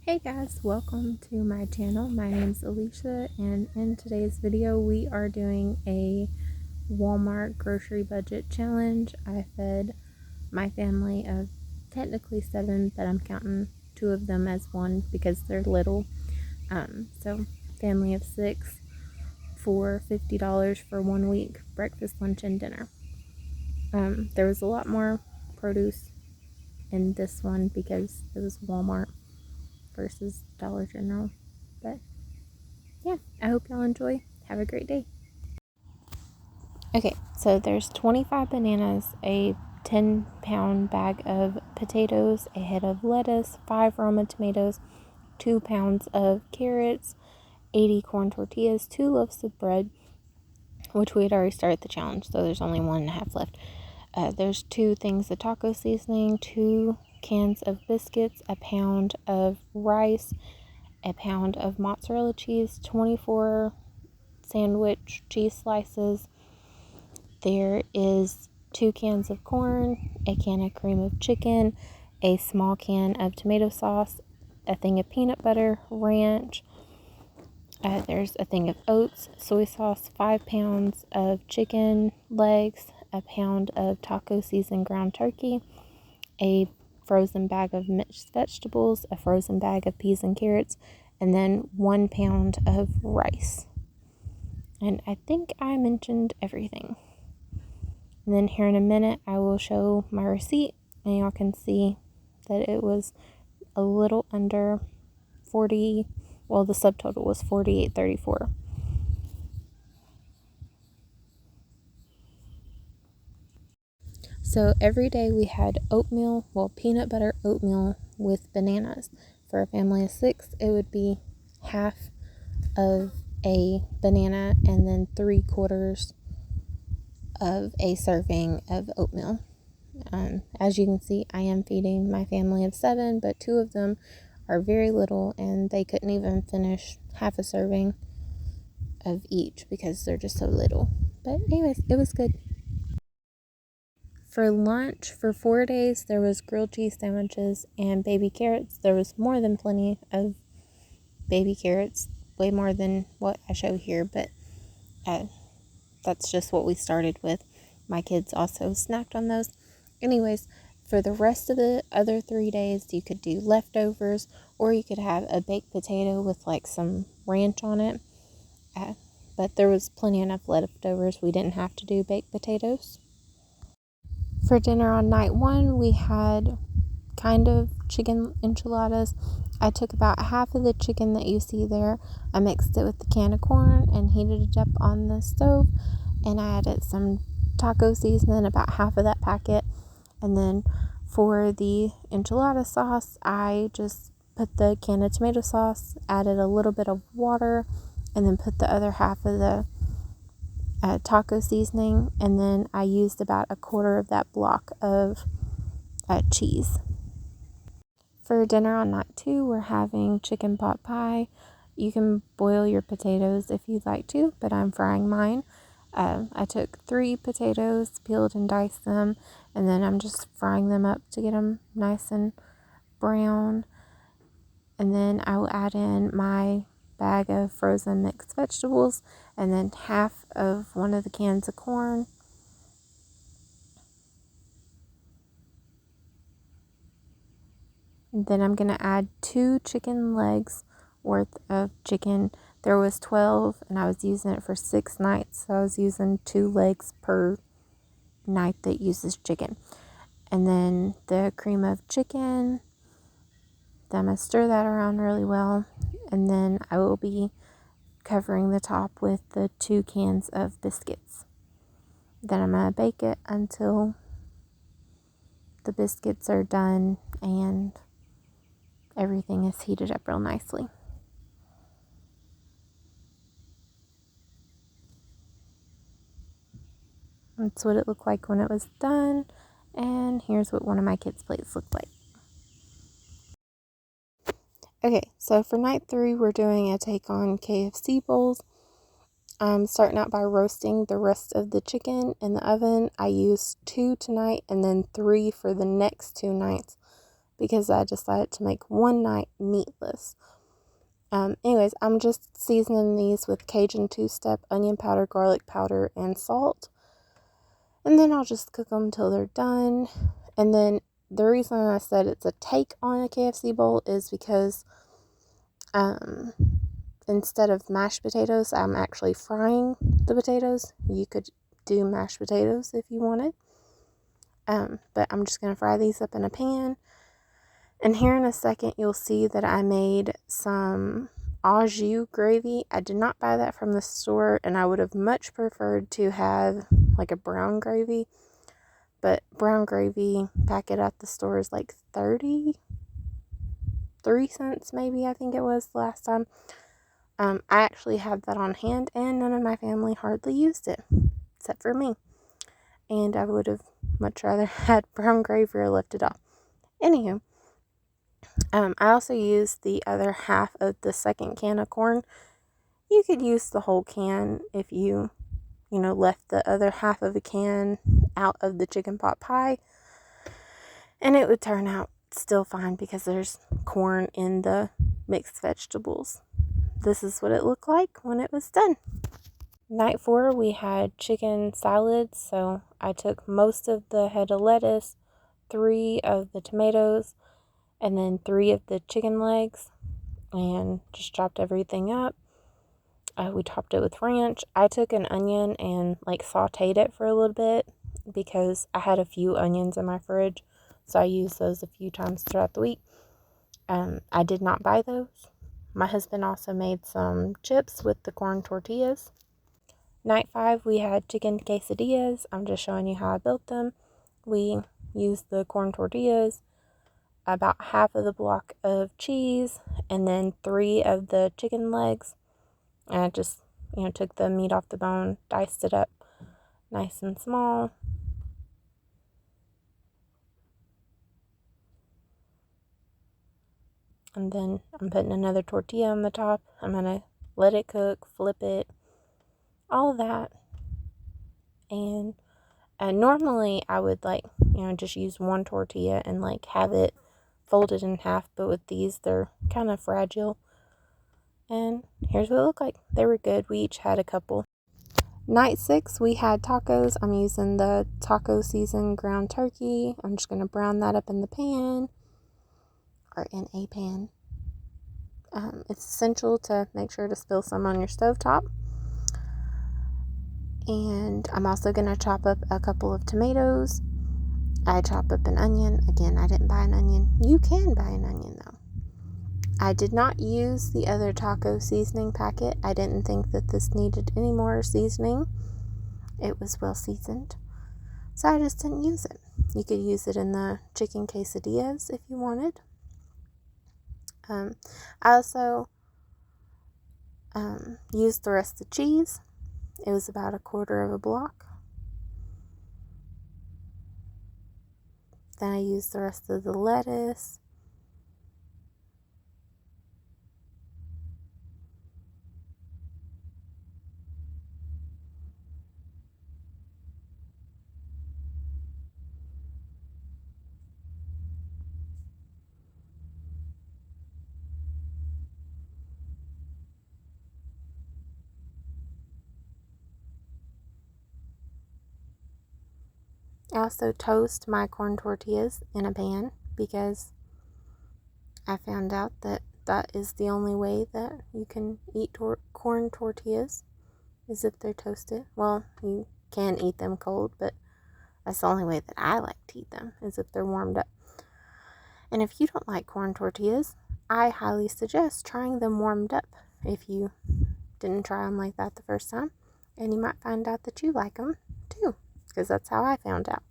Hey guys, welcome to my channel. My name's Alicia, and in today's video we are doing a Walmart grocery budget challenge. I fed my family of technically 7, but I'm counting 2 of them as one because they're little. So family of 6 for $50 for 1 week, breakfast, lunch, and dinner. There was a lot more produce in this one because it was Walmart versus Dollar General. But yeah, I hope y'all enjoy. Have a great day. Okay, so there's 25 bananas, a 10-pound bag of potatoes, a head of lettuce, 5 Roma tomatoes, 2 pounds of carrots, 80 corn tortillas, 2 loaves of bread, which we had already started the challenge, so there's only 1.5 left. There's 2 things of taco seasoning, 2 cans of biscuits, a pound of rice, a pound of mozzarella cheese, 24 sandwich cheese slices. There is 2 cans of corn, a can of cream of chicken, a small can of tomato sauce, a thing of peanut butter, ranch. There's a thing of oats, soy sauce, 5 pounds of chicken legs, a pound of taco seasoned ground turkey, a frozen bag of mixed vegetables, a frozen bag of peas and carrots, and then 1 pound of rice. And I think I mentioned everything. And then here in a minute, I will show my receipt, and y'all can see that it was a little under 40. Well, the subtotal was $48.34. So every day we had oatmeal, peanut butter oatmeal with bananas. For a family of 6, it would be half of a banana and then 3/4 of a serving of oatmeal. As you can see, I am feeding my family of 7, but 2 of them are very little and they couldn't even finish half a serving of each because they're just so little. But anyways, it was good. For lunch, for 4 days, there was grilled cheese sandwiches and baby carrots. There was more than plenty of baby carrots, way more than what I show here, but that's just what we started with. My kids also snacked on those. Anyways, for the rest of the other 3 days, you could do leftovers, or you could have a baked potato with like some ranch on it. But there was plenty enough leftovers. We didn't have to do baked potatoes. For dinner on night 1, we had kind of chicken enchiladas. I took about half of the chicken that you see there. I mixed it with the can of corn and heated it up on the stove, and I added some taco seasoning, about half of that packet. And then for the enchilada sauce, I just put the can of tomato sauce, added a little bit of water, and then put the other half of the taco seasoning, and then I used about 1/4 of that block of cheese. For dinner on night 2, we're having chicken pot pie. You can boil your potatoes if you'd like to, but I'm frying mine. I took 3 potatoes, peeled and diced them, and then I'm just frying them up to get them nice and brown. And then I will add in my bag of frozen mixed vegetables, and then half of one of the cans of corn. And then I'm going to add 2 chicken legs worth of chicken. There was 12 and I was using it for 6 nights, so I was using 2 legs per night that uses chicken. And then the cream of chicken. Then I'm going to stir that around really well, and then I will be covering the top with the 2 cans of biscuits. Then I'm going to bake it until the biscuits are done and everything is heated up real nicely. That's what it looked like when it was done, and here's what one of my kids' plates looked like. Okay, so for night 3, we're doing a take on KFC Bowls. I'm starting out by roasting the rest of the chicken in the oven. I used 2 tonight and then 3 for the next 2 nights because I decided to make one night meatless. Anyways, I'm just seasoning these with Cajun two-step, onion powder, garlic powder, and salt. And then I'll just cook them till they're done. And then the reason I said it's a take on a KFC bowl is because instead of mashed potatoes, I'm actually frying the potatoes. You could do mashed potatoes if you wanted. But I'm just going to fry these up in a pan. And here in a second, you'll see that I made some au jus gravy. I did not buy that from the store, and I would have much preferred to have like a brown gravy. But brown gravy packet at the store is like 33 cents, maybe, I think it was the last time. I actually had that on hand, and none of my family hardly used it, except for me. And I would have much rather had brown gravy or left it off. Anywho, I also used the other half of the second can of corn. You could use the whole can if you left the other half of a can out of the chicken pot pie. And it would turn out still fine because there's corn in the mixed vegetables. This is what it looked like when it was done. Night 4, we had chicken salads. So I took most of the head of lettuce, 3 of the tomatoes, and then 3 of the chicken legs, and just chopped everything up. We topped it with ranch. I took an onion and sauteed it for a little bit because I had a few onions in my fridge, so I used those a few times throughout the week. I did not buy those. My husband also made some chips with the corn tortillas. Night 5, we had chicken quesadillas. I'm just showing you how I built them. We used the corn tortillas, about half of the block of cheese, and then 3 of the chicken legs. And I just, took the meat off the bone, diced it up nice and small. And then I'm putting another tortilla on the top. I'm going to let it cook, flip it, all of that. And normally I would just use one tortilla and have it folded in half. But with these, they're kind of fragile. And here's what it looked like. They were good. We each had a couple. Night 6, we had tacos. I'm using the taco seasoned ground turkey. I'm just going to brown that up in the pan, or in a pan. It's essential to make sure to spill some on your stovetop. And I'm also going to chop up a couple of tomatoes. I chop up an onion. Again, I didn't buy an onion. You can buy an onion though. I did not use the other taco seasoning packet. I didn't think that this needed any more seasoning. It was well seasoned, so I just didn't use it. You could use it in the chicken quesadillas if you wanted. I also used the rest of the cheese. It was about 1/4 of a block. Then I used the rest of the lettuce. I also toast my corn tortillas in a pan because I found out that that is the only way that you can eat corn tortillas, is if they're toasted. Well, you can eat them cold, but that's the only way that I like to eat them, is if they're warmed up. And if you don't like corn tortillas, I highly suggest trying them warmed up if you didn't try them like that the first time. And you might find out that you like them too, because that's how I found out.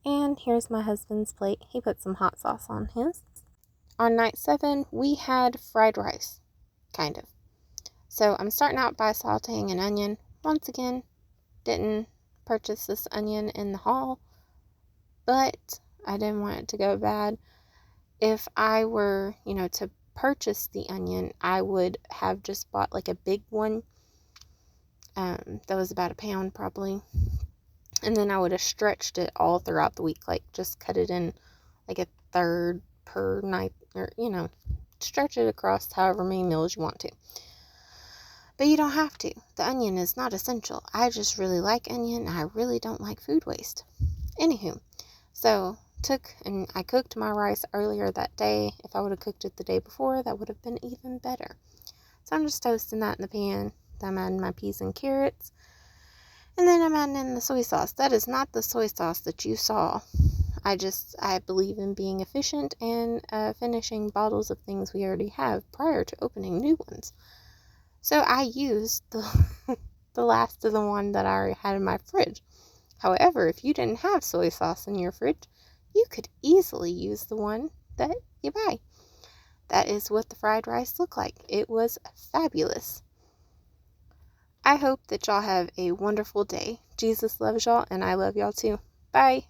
And here's my husband's plate. He put some hot sauce on his. On night 7, we had fried rice, kind of. So I'm starting out by sauteing an onion. Once again, didn't purchase this onion in the haul, but I didn't want it to go bad. If I were, to purchase the onion, I would have just bought like a big one. That was about a pound probably. And then I would have stretched it all throughout the week, like just cut it in like a third per night, or, stretch it across however many meals you want to. But you don't have to. The onion is not essential. I just really like onion. I really don't like food waste. Anywho, so I cooked my rice earlier that day. If I would have cooked it the day before, that would have been even better. So I'm just toasting that in the pan. I'm adding my peas and carrots. And then I'm adding in the soy sauce. That is not the soy sauce that you saw. I believe in being efficient and finishing bottles of things we already have prior to opening new ones. So I used the last of the one that I already had in my fridge. However, if you didn't have soy sauce in your fridge, you could easily use the one that you buy. That is what the fried rice looked like. It was fabulous. I hope that y'all have a wonderful day. Jesus loves y'all, and I love y'all too. Bye.